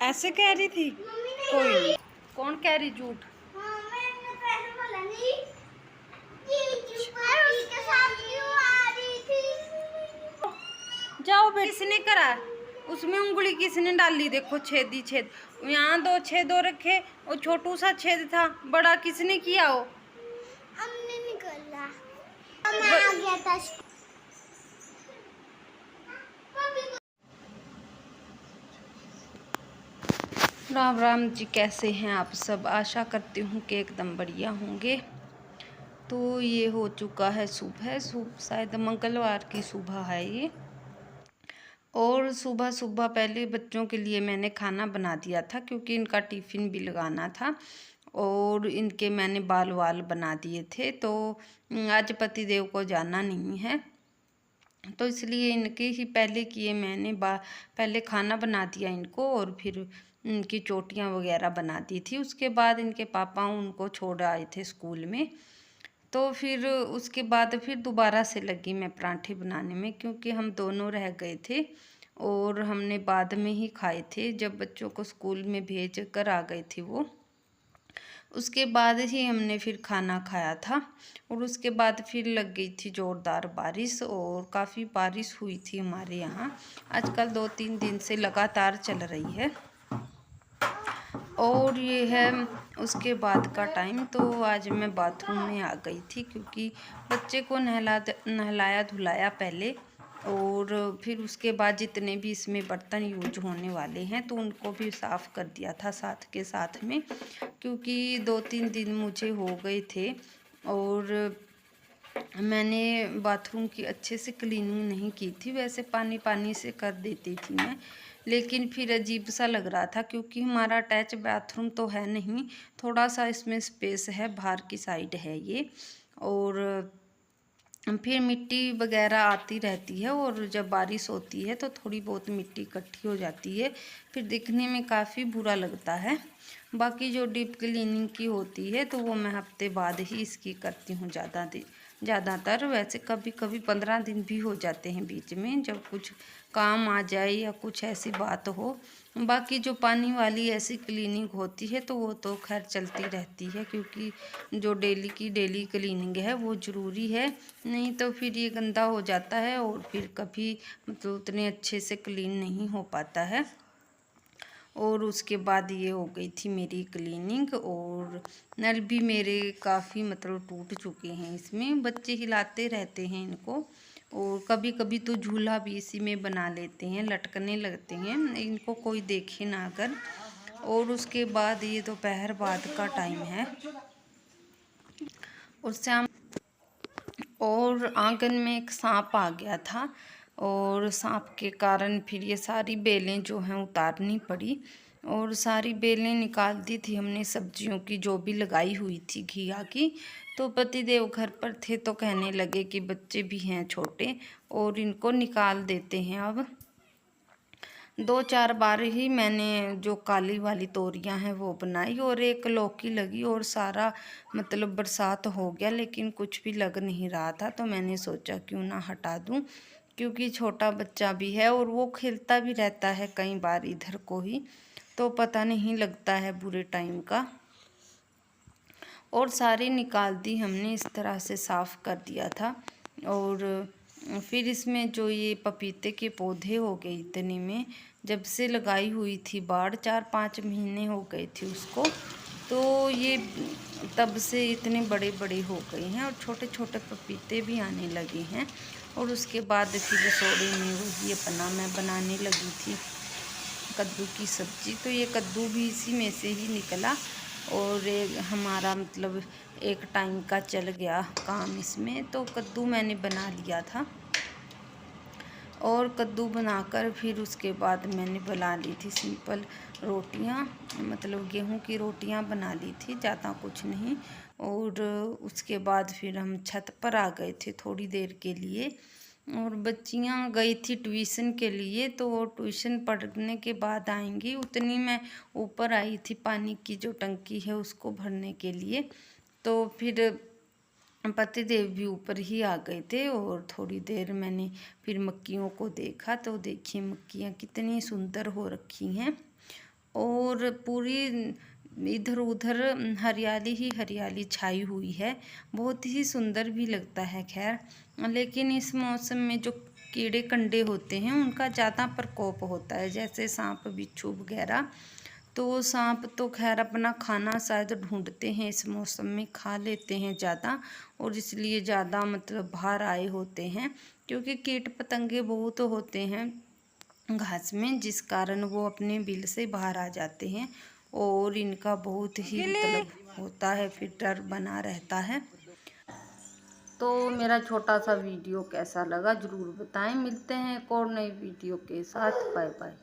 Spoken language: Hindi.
ऐसे कह रही थी कोई नहीं। कौन कह रही झूठ? जाओ बेटा। किसने करा? उसमें उंगली किसने डाली? देखो छेद ही छेद, यहाँ 2 छेद हो रखे और छोटू सा छेद था, बड़ा किसने किया हो? हमने निकाला। आ गया था। राम राम जी, कैसे हैं आप सब? आशा करती हूँ कि एकदम बढ़िया होंगे। तो ये हो चुका है सुबह, शायद मंगलवार की सुबह है ये। और सुबह सुबह पहले बच्चों के लिए मैंने खाना बना दिया था, क्योंकि इनका टिफ़िन भी लगाना था और इनके मैंने बाल वाल बना दिए थे। तो आज पतिदेव को जाना नहीं है, तो इसलिए इनके ही पहले किए मैंने। पहले खाना बना दिया इनको और फिर इनकी चोटियाँ वगैरह बना दी थी। उसके बाद इनके पापा उनको छोड़ आए थे स्कूल में, तो फिर उसके बाद फिर दोबारा से लगी मैं पराठे बनाने में, क्योंकि हम दोनों रह गए थे और हमने बाद में ही खाए थे जब बच्चों को स्कूल में भेज कर आ गए थे वो। उसके बाद ही हमने फिर खाना खाया था और उसके बाद फिर लग गई थी ज़ोरदार बारिश, और काफ़ी बारिश हुई थी हमारे यहाँ। आजकल 2-3 दिन से लगातार चल रही है। और ये है उसके बाद का टाइम। तो आज मैं बाथरूम में आ गई थी, क्योंकि बच्चे को नहलाया धुलाया पहले, और फिर उसके बाद जितने भी इसमें बर्तन यूज होने वाले हैं तो उनको भी साफ़ कर दिया था साथ के साथ में, क्योंकि 2-3 दिन मुझे हो गए थे और मैंने बाथरूम की अच्छे से क्लीनिंग नहीं की थी। वैसे पानी पानी से कर देती थी मैं, लेकिन फिर अजीब सा लग रहा था, क्योंकि हमारा अटैच बाथरूम तो है नहीं, थोड़ा सा इसमें स्पेस है, बाहर की साइड है ये। और फिर मिट्टी वगैरह आती रहती है और जब बारिश होती है तो थोड़ी बहुत मिट्टी इकट्ठी हो जाती है, फिर दिखने में काफ़ी बुरा लगता है। बाकी जो डीप क्लीनिंग की होती है तो वो मैं हफ्ते बाद ही इसकी करती हूँ ज़्यादातर। वैसे कभी कभी 15 दिन भी हो जाते हैं बीच में, जब कुछ काम आ जाए या कुछ ऐसी बात हो। बाकी जो पानी वाली ऐसी क्लीनिंग होती है तो वो तो खैर चलती रहती है, क्योंकि जो डेली की डेली क्लीनिंग है वो ज़रूरी है, नहीं तो फिर ये गंदा हो जाता है और फिर कभी मतलब उतने अच्छे से क्लीन नहीं हो पाता है। और उसके बाद ये हो गई थी मेरी क्लीनिंग। और नल भी मेरे काफ़ी मतलब टूट चुके हैं, इसमें बच्चे हिलाते रहते हैं इनको, और कभी कभी तो झूला भी इसी में बना लेते हैं, लटकने लगते हैं इनको कोई देखे ना अगर। और उसके बाद ये दोपहर बाद का टाइम है और शाम, और आंगन में एक सांप आ गया था, और सांप के कारण फिर ये सारी बेलें जो हैं उतारनी पड़ी, और सारी बेलें निकाल दी थी हमने सब्जियों की जो भी लगाई हुई थी घिया की। तो पतिदेव घर पर थे तो कहने लगे कि बच्चे भी हैं छोटे और इनको निकाल देते हैं। अब 2-4 बार ही मैंने जो काली वाली तोरियां हैं वो बनाई, और एक लौकी लगी, और सारा मतलब बरसात हो गया लेकिन कुछ भी लग नहीं रहा था। तो मैंने सोचा क्यों ना हटा दूं, क्योंकि छोटा बच्चा भी है और वो खेलता भी रहता है कई बार इधर को ही, तो पता नहीं लगता है बुरे टाइम का। और सारी निकाल दी हमने, इस तरह से साफ़ कर दिया था। और फिर इसमें जो ये पपीते के पौधे हो गए इतने में, जब से लगाई हुई थी बाढ़, 4-5 महीने हो गए थे उसको, तो ये तब से इतने बड़े बड़े हो गए हैं और छोटे छोटे पपीते भी आने लगे हैं। और उसके बाद फिर रसोड़े में वही अपना मैं बनाने लगी थी कद्दू की सब्ज़ी। तो ये कद्दू भी इसी में से ही निकला, और हमारा मतलब एक टाइम का चल गया काम इसमें। तो कद्दू मैंने बना लिया था, और कद्दू बनाकर फिर उसके बाद मैंने बना ली थी सिंपल रोटियां, मतलब गेहूं की रोटियां बना ली थी, ज़्यादा कुछ नहीं। और उसके बाद फिर हम छत पर आ गए थे थोड़ी देर के लिए। और बच्चियां गई थी ट्यूशन के लिए, तो वो ट्यूशन पढ़ने के बाद आएंगी, उतनी मैं ऊपर आई थी पानी की जो टंकी है उसको भरने के लिए। तो फिर पतिदेव भी ऊपर ही आ गए थे और थोड़ी देर मैंने फिर मक्खियों को देखा। तो देखिए मक्खियाँ कितनी सुंदर हो रखी हैं और पूरी इधर उधर हरियाली ही हरियाली छाई हुई है, बहुत ही सुंदर भी लगता है। खैर लेकिन इस मौसम में जो कीड़े कंडे होते हैं उनका ज़्यादा प्रकोप होता है, जैसे सांप बिच्छू वगैरह। तो सांप तो खैर अपना खाना शायद ढूंढते हैं इस मौसम में, खा लेते हैं ज़्यादा, और इसलिए ज़्यादा मतलब बाहर आए होते हैं, क्योंकि कीट पतंगे बहुत होते हैं घास में, जिस कारण वो अपने बिल से बाहर आ जाते हैं और इनका बहुत ही मतलब होता है, फिर डर बना रहता है। तो मेरा छोटा सा वीडियो कैसा लगा ज़रूर बताएं। मिलते हैं एक और नई वीडियो के साथ। Bye bye.